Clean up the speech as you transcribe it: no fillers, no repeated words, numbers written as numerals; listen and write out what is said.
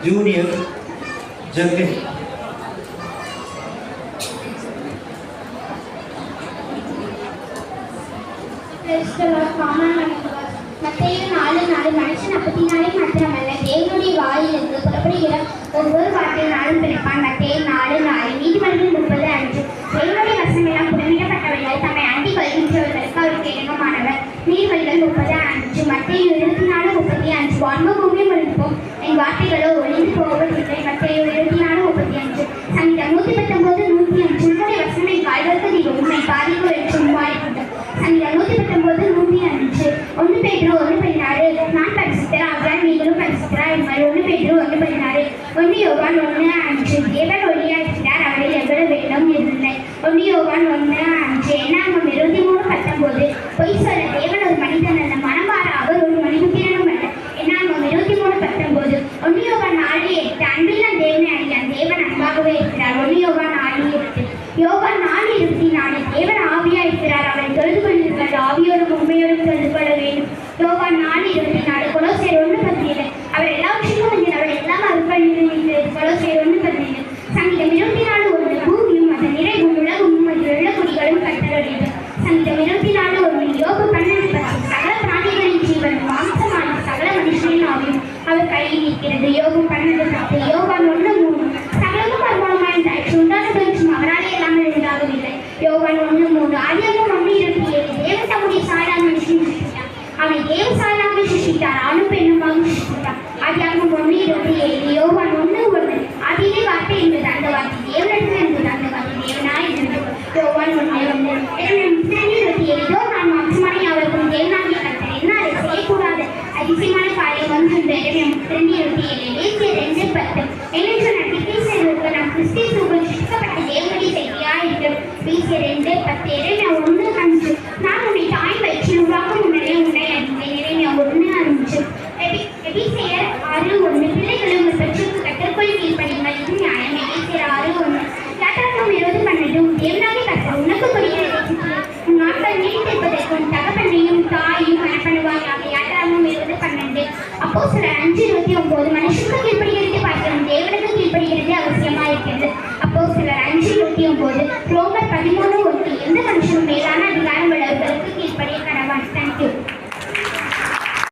Junior Germany. மத்தேயு 4:4 மனுஷன் அப்பத்தினாலே மாத்திரமல்ல தேவனுடைய வாயிலிருந்து புறப்படுகிற ஒவ்வொரு வார்த்தையினாலும் பிறப்பான். மத்தேயு 4:4. நீதிமொழிகள் 30:5. தேவனுடைய வசமெல்லாம் புறமிடப்பட்டவர்கள் தம்மை அண்டிக் கொள்கின்றவர்களுக்கு அவருக்கு இணக்கமானவர். நீதிமொழிகள் 30:5. மத்தேயு 24:35. வானமும் பூமியும் ஒழிந்துபோம், என் வார்த்தைகளோ ஒழிந்து போவதில்லை. மத்தேயு 24:35. சங்கீதம் 119:105. உன்னுடைய வசனை வாழ்வதற்கு நீ உண்மை பாதிக்கு வெற்றி உருவாயிருக்கின்ற. சங்கீதம் 119:105. 1 பேதுரு 1:16. நான் பரிசுத்தர் ஆகிறான், நீங்களும் பரிசுத்தரா இருங்கள். 1 பேதுரு 1:16. 1 யோவான் 1:5. தேவன் ஒளியாயிருக்கிறார், அவரில் எவ்வளவு வெள்ளம் இல்லை. 1 யோவான் 1:5. என்னாகும் 23:19. பொய் சொல்ல தேவன் ஒரு மனிதன் அல்ல, மனம் மாற அவர் ஒரு மனிதனும் அல்ல. என்னாகும் 23:19. 1 யோவான் 4:8. அன்பில் நான் தேவனை அறியான், தேவன் அன்பாகவே இருக்கிறார். 1 யோவான் 4:8. யோவான் 4:24. தேவன் ஆவியா இருக்கிறார், அவரை தொழுது கொள்ளுங்கள், ஆவியோடும் உண்மையோடும் தொழுது கொள்ள வேண்டும். யோவான் 4:24. கொலோசியர் 1:17. அவர் எல்லாவற்றிலும் அவர் எல்லாம் அருள்படுகிறது. கொலோசியர் 1:17. சங்கீதம் 24:1. பூமியும் அதன் நிறைவும் உலகமும் அதில் உள்ள குடிகளும் கர்த்தருடையது. சங்கீதம் 24:1. யோபு 12:10. சகல பிராணிகளின் ஜீவனும் மாம்சமான சகல மனுஷனின் ஆவியும் அவர் கையில் இருக்கிறது. யோபு 12:10. யோவான் 1:3. சகலமும் அருமானமாயிருந்தாயிற்று, உண்டானதும் அவராலே எல்லாமே உண்டாகவில்லை. யோவான் 1:3. ஆதியாகமம் 1:27. தேவன் தம்முடைய சாயலாக மனுஷனை சிருஷ்டித்தார், அவனை தேவ சாயலாக சிருஷ்டித்தார், ஆணும் பெண்ணுமாக சிருஷ்டித்தார். ஆதியாகமம் 1:27. யோவான் 1:1. ஆதியிலே வார்த்தை என்பது, அந்த வார்த்தை தேவனிடத்தில் இருந்தது, அந்த வார்த்தை தேவனாய் இருந்தது. யோவான் 1:1. 2:27. இதோ நான் மாம்சமான யாவருக்கும் தேவனாகிய கர்த்தர், என்ன அதை செய்யக்கூடாது அதிசயமான காரியம் ஒன்று. 2:27. எபேசியர் 2:10. ஏனென்று நம்பிக்கை செய்வதற்கு நாம் கிறிஸ்துவுக்குள் சிருஷ்டிக்கப்பட்ட தேவனுடைய செய்தியாய் இருக்கிறோம். எபேசியர் 2:10. எரேமியா 1:5. நான் உன்னை தாய் வயிற்றில் உருவாக்கும் முன்னரே உன்னை அறிந்தேன். எரேமியா 1:5. எபேசியர் 6:1. பிள்ளைகளை உங்கள் பெற்றோருக்கு கர்த்தருக்குள் கீழ்ப்படியுங்கள், இது நியாயம். எபேசியர் 6:1. யாத்திராகமம் 20:12. தேவனாகிய கர்த்தர் உனக்கு கொடுக்கிற தேசத்தில் உன் நாட்கள் நீடித்திருப்பதற்கு உன் தகப்பனையும் தாயையும் மனப்பண்ணுவாயாக. யாத்திராகமம் 20:12. அப்போஸ்தலர் 5:29. மனுஷன்